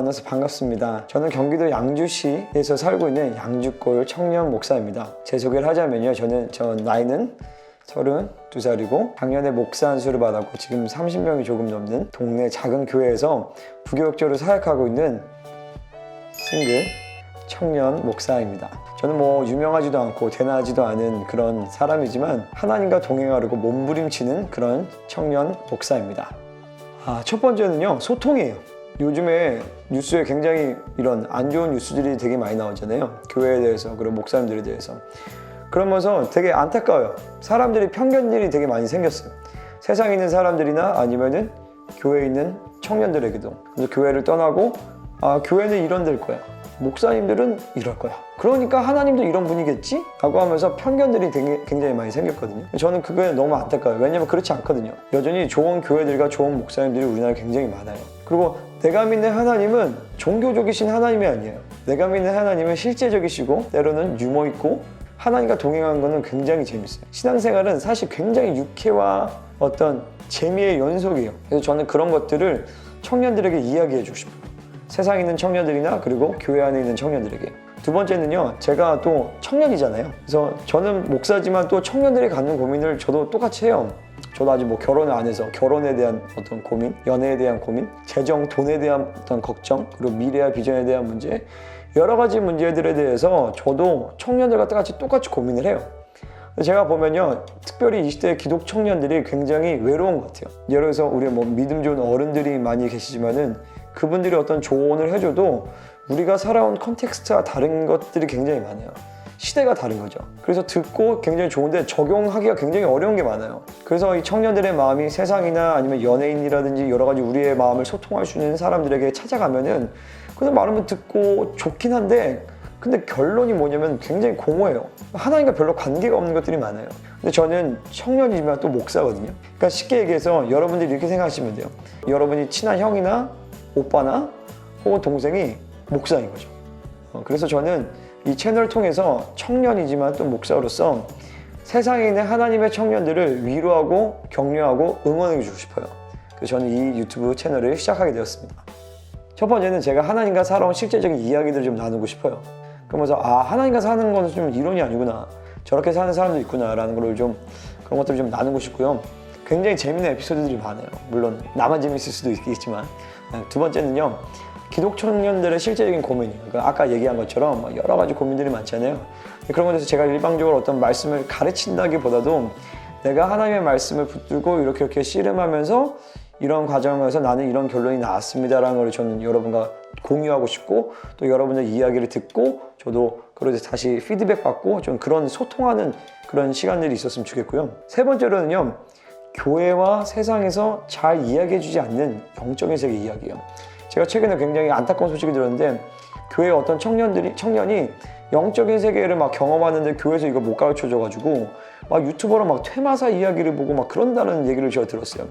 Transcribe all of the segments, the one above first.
만나서 반갑습니다. 저는 경기도 양주시에서 살고 있는 양주골 청년 목사입니다. 제 소개를 하자면요, 저 나이는 32살이고 작년에 목사 안수를 받았고 지금 30명이 조금 넘는 동네 작은 교회에서 부교육자로 사역하고 있는 싱글 청년 목사입니다. 저는 뭐 유명하지도 않고 대단하지도 않은 그런 사람이지만 하나님과 동행하려고 몸부림치는 그런 청년 목사입니다. 첫 번째는요, 소통이에요. 요즘에 뉴스에 굉장히 이런 안 좋은 뉴스들이 되게 많이 나오잖아요. 교회에 대해서, 그리고 목사님들에 대해서. 그러면서 되게 안타까워요. 사람들이 편견들이 되게 많이 생겼어요. 세상에 있는 사람들이나 아니면은 교회에 있는 청년들에게도. 그래서 교회를 떠나고 교회는 이런 데일 거야, 목사님들은 이럴 거야, 그러니까 하나님도 이런 분이겠지? 라고 하면서 편견들이 되게 굉장히 많이 생겼거든요. 저는 그게 너무 안타까워요. 왜냐면 그렇지 않거든요. 여전히 좋은 교회들과 좋은 목사님들이 우리나라에 굉장히 많아요. 그리고 내가 믿는 하나님은 종교적이신 하나님이 아니에요. 내가 믿는 하나님은 실제적이시고 때로는 유머 있고 하나님과 동행하는 거는 굉장히 재밌어요. 신앙생활은 사실 굉장히 유쾌와 어떤 재미의 연속이에요. 그래서 저는 그런 것들을 청년들에게 이야기해 주고 싶어요. 세상에 있는 청년들이나 그리고 교회 안에 있는 청년들에게. 두 번째는요, 제가 또 청년이잖아요. 그래서 저는 목사지만 또 청년들이 갖는 고민을 저도 똑같이 해요. 저도 아직 뭐 결혼을 안 해서 결혼에 대한 어떤 고민, 연애에 대한 고민, 재정, 돈에 대한 어떤 걱정, 그리고 미래와 비전에 대한 문제, 여러 가지 문제들에 대해서 저도 청년들과 똑같이 고민을 해요. 제가 보면요, 특별히 20대 기독 청년들이 굉장히 외로운 것 같아요. 예를 들어서 우리 뭐 믿음 좋은 어른들이 많이 계시지만은 그분들이 어떤 조언을 해줘도 우리가 살아온 컨텍스트가 다른 것들이 굉장히 많아요. 시대가 다른 거죠. 그래서 듣고 굉장히 좋은데 적용하기가 굉장히 어려운 게 많아요. 그래서 이 청년들의 마음이 세상이나 아니면 연예인이라든지 여러 가지 우리의 마음을 소통할 수 있는 사람들에게 찾아가면은 그래서 말하면 듣고 좋긴 한데 근데 결론이 뭐냐면 굉장히 공허해요. 하나님과 별로 관계가 없는 것들이 많아요. 근데 저는 청년이지만 또 목사거든요. 그러니까 쉽게 얘기해서 여러분들이 이렇게 생각하시면 돼요. 여러분이 친한 형이나 오빠나 혹은 동생이 목사인 거죠. 그래서 저는 이 채널을 통해서 청년이지만 또 목사로서 세상에 있는 하나님의 청년들을 위로하고 격려하고 응원해 주고 싶어요. 그래서 저는 이 유튜브 채널을 시작하게 되었습니다. 첫 번째는 제가 하나님과 살아온 실제적인 이야기들을 좀 나누고 싶어요. 그러면서 하나님과 사는 건 좀 이론이 아니구나, 저렇게 사는 사람도 있구나 라는 걸 좀, 그런 것들을 좀 나누고 싶고요. 굉장히 재밌는 에피소드들이 많아요. 물론 나만 재밌을 수도 있겠지만. 두 번째는요, 기독 청년들의 실제적인 고민이에요. 그러니까 아까 얘기한 것처럼 여러 가지 고민들이 많잖아요. 그런 것에서 제가 일방적으로 어떤 말씀을 가르친다기보다도 내가 하나님의 말씀을 붙들고 이렇게 씨름하면서 이런 과정에서 나는 이런 결론이 나왔습니다라는 걸 저는 여러분과 공유하고 싶고, 또 여러분의 이야기를 듣고 저도 그러고 다시 피드백 받고 좀 그런 소통하는 그런 시간들이 있었으면 좋겠고요. 세 번째로는요, 교회와 세상에서 잘 이야기해주지 않는 영적인 세계 이야기예요. 제가 최근에 굉장히 안타까운 소식이 들었는데, 교회의 어떤 청년이 영적인 세계를 막 경험하는데 교회에서 이걸 못 가르쳐줘가지고 막 유튜버로 막 퇴마사 이야기를 보고 막 그런다는 얘기를 제가 들었어요.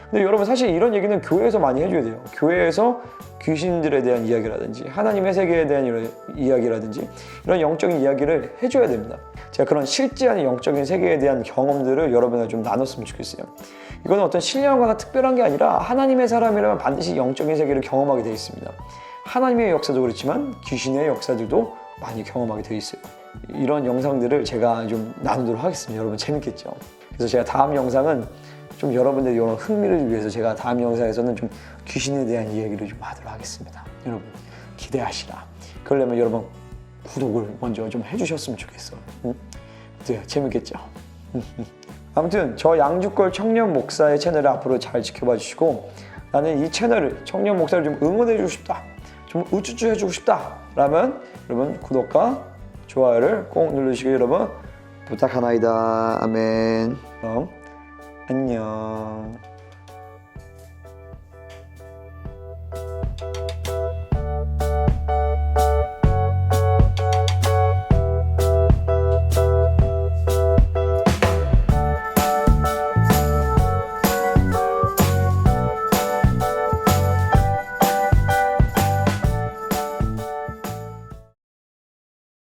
근데 여러분, 사실 이런 얘기는 교회에서 많이 해줘야 돼요. 교회에서 귀신들에 대한 이야기라든지 하나님의 세계에 대한 이런 이야기라든지 이런 영적인 이야기를 해줘야 됩니다. 제가 그런 실제한 영적인 세계에 대한 경험들을 여러분과 좀 나눴으면 좋겠어요. 이거는 어떤 신령하거나 특별한 게 아니라 하나님의 사람이라면 반드시 영적인 세계를 경험하게 되어 있습니다. 하나님의 역사도 그렇지만 귀신의 역사들도 많이 경험하게 되어 있어요. 이런 영상들을 제가 좀 나누도록 하겠습니다. 여러분 재밌겠죠? 그래서 제가 다음 영상은 좀 여러분들의 이런 흥미를 위해서 제가 다음 영상에서는 좀 귀신에 대한 이야기를 좀 하도록 하겠습니다. 여러분 기대하시라. 그러려면 여러분 구독을 먼저 좀 해주셨으면 좋겠어. 응? 네, 재밌겠죠? 아무튼 저 양주골 청년 목사의 채널을 앞으로 잘 지켜봐 주시고, 나는 이 채널을, 청년 목사를 좀 응원해 주고 싶다, 좀 우쭈쭈 해주고 싶다 라면 여러분 구독과 좋아요를 꼭 눌러주시고 여러분 부탁하나이다. 아멘. 그럼 안녕.